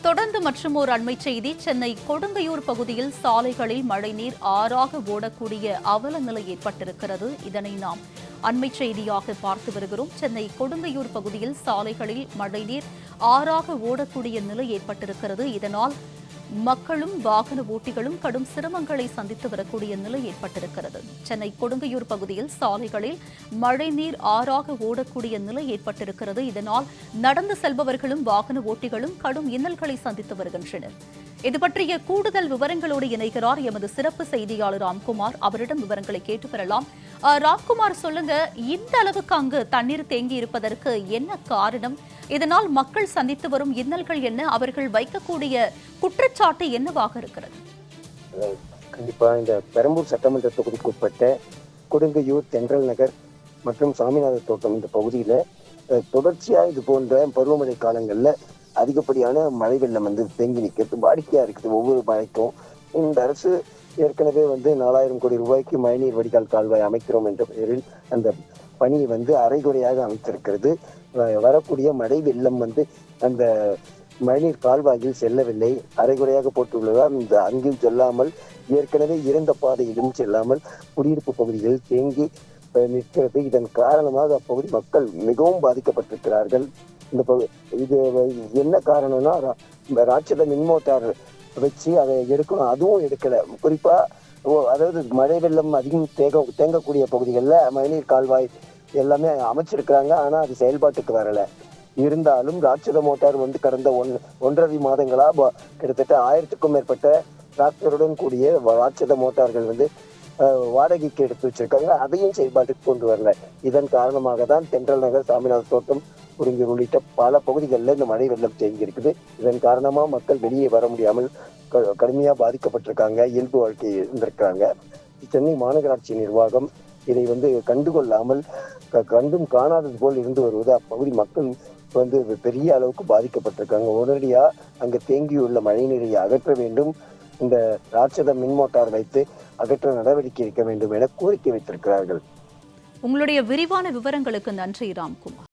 தொடர்ந்து மற்றும் ஒரு அண்மை செய்தி. சென்னை கொடுங்கையூர் பகுதியில் சாலைகளில் மழைநீர் ஆறாக ஓடக்கூடிய அவல நிலை ஏற்பட்டிருக்கிறது. இதனை நாம் அண்மை செய்தியாக பார்த்து வருகிறோம். சென்னை கொடுங்கையூர் பகுதியில் சாலைகளில் மழைநீர் ஆறாக ஓடக்கூடிய நிலை ஏற்பட்டிருக்கிறது. இதனால் மக்களும் வாகன ஓட்டிகளும் கடும் சிரமங்களை சந்தித்து வரக்கூடிய நிலை ஏற்பட்டிருக்கிறது. சென்னை கொடுங்கையூர் பகுதியில் சாலைகளில் மழைநீர் ஆறாக ஓடக்கூடிய நிலை ஏற்பட்டிருக்கிறது. இதனால் நடந்து செல்பவர்களும் வாகன ஓட்டிகளும் கடும் இன்னல்களை சந்தித்து வருகின்றனர். இது பற்றிய கூடுதல் விவரங்களோடு இணைகிறார் எமது சிறப்பு செய்தியாளர் ராம்குமார். அவரிடம் விவரங்களை கேட்டு பெறலாம். ராம்குமார், சொல்லுங்க, இந்த அளவுக்கு அங்கு தண்ணீர் தேங்கி இருப்பதற்கு என்ன காரணம்? இதனால் மக்கள் சந்தித்து வரும் இன்னல்கள் என்ன? அவர்கள் வைக்கக்கூடிய குற்றச்சாட்டு என்னவாக இருக்கிறது? கண்டிப்பா இந்த பெரம்பூர் சட்டமன்ற தொகுதிக்கு உட்பட்ட கொடுங்கையூர், தென்றல் நகர் மற்றும் சாமிநாத தோட்டம் இந்த பகுதியில தொடர்ச்சியா இது போன்ற பருவமழை காலங்கள்ல அதிகப்படியான மழை வெள்ளம் தேங்கி நிற்கிறது வாடிக்கையா இருக்குது. ஒவ்வொரு மழைக்கும் இந்த அரசு ஏற்கனவே 4000 கோடி ரூபாய்க்கு மழைநீர் வடிகால் கால்வாய் அமைக்கிறோம் என்ற பெயரில் அந்த பணியை அரைகுறையாக அமைத்திருக்கிறது. வரக்கூடிய மழை வெள்ளம் அந்த மழைநீர் கால்வாயில் செல்லவில்லை, அரைகுறையாக போட்டுள்ளதால் இந்த அங்கில் செல்லாமல் ஏற்கனவே இருந்த பாதையிலும் செல்லாமல் குடியிருப்பு பகுதிகளில் தேங்கி நிற்கிறது. இதன் காரணமாக அப்பகுதி மக்கள் மிகவும் பாதிக்கப்பட்டிருக்கிறார்கள். இது என்ன காரணம்னா, ராட்சத மின்மோட்டார் வச்சு அதை எடுக்கணும், அதுவும் எடுக்கல. குறிப்பா அதாவது மழை வெள்ளம் அதிகம் தேங்கக்கூடிய பகுதிகளில் மழைநீர் கால்வாய் எல்லாமே அமைச்சிருக்கிறாங்க. ஆனா அது செயல்பாட்டுக்கு வரல. இருந்தாலும் ராட்சத மோட்டார் கடந்த 1.5 மாதங்களா கிட்டத்தட்ட 1000க்கும் மேற்பட்ட டிராக்டருடன் கூடிய ராட்சத மோட்டார்கள் வாடகைக்கு எடுத்து வச்சிருக்காங்க. அதையும் செயல்பாட்டுக்கு கொண்டு வரல. இதன் காரணமாக தான் தென்றல் நகர், சாமிநாத தோட்டம், கொடுங்கையூர் உள்ளிட்ட பல பகுதிகளில் இந்த மழை வெள்ளம் தேங்கி இருக்குது. இதன் காரணமா மக்கள் வெளியே வர முடியாமல் கடுமையா பாதிக்கப்பட்டிருக்காங்க, இயல்பு வாழ்க்கை இருந்திருக்கிறாங்க. சென்னை மாநகராட்சி நிர்வாகம் இதை கண்டுகொள்ளாமல் கண்டும் காணாதது போல் இருந்து வருவது அப்பகுதி மக்கள் பெரிய அளவுக்கு பாதிக்கப்பட்டிருக்காங்க. உடனடியா அங்கு தேங்கியுள்ள மழை நீரை அகற்ற வேண்டும், இந்த ராட்சத மின்மோட்டார் வைத்து அகற்ற நடவடிக்கை எடுக்க வேண்டும் என கோரிக்கை வைத்திருக்கிறார்கள். உங்களுடைய விரிவான விவரங்களுக்கு நன்றி ராம்குமார்.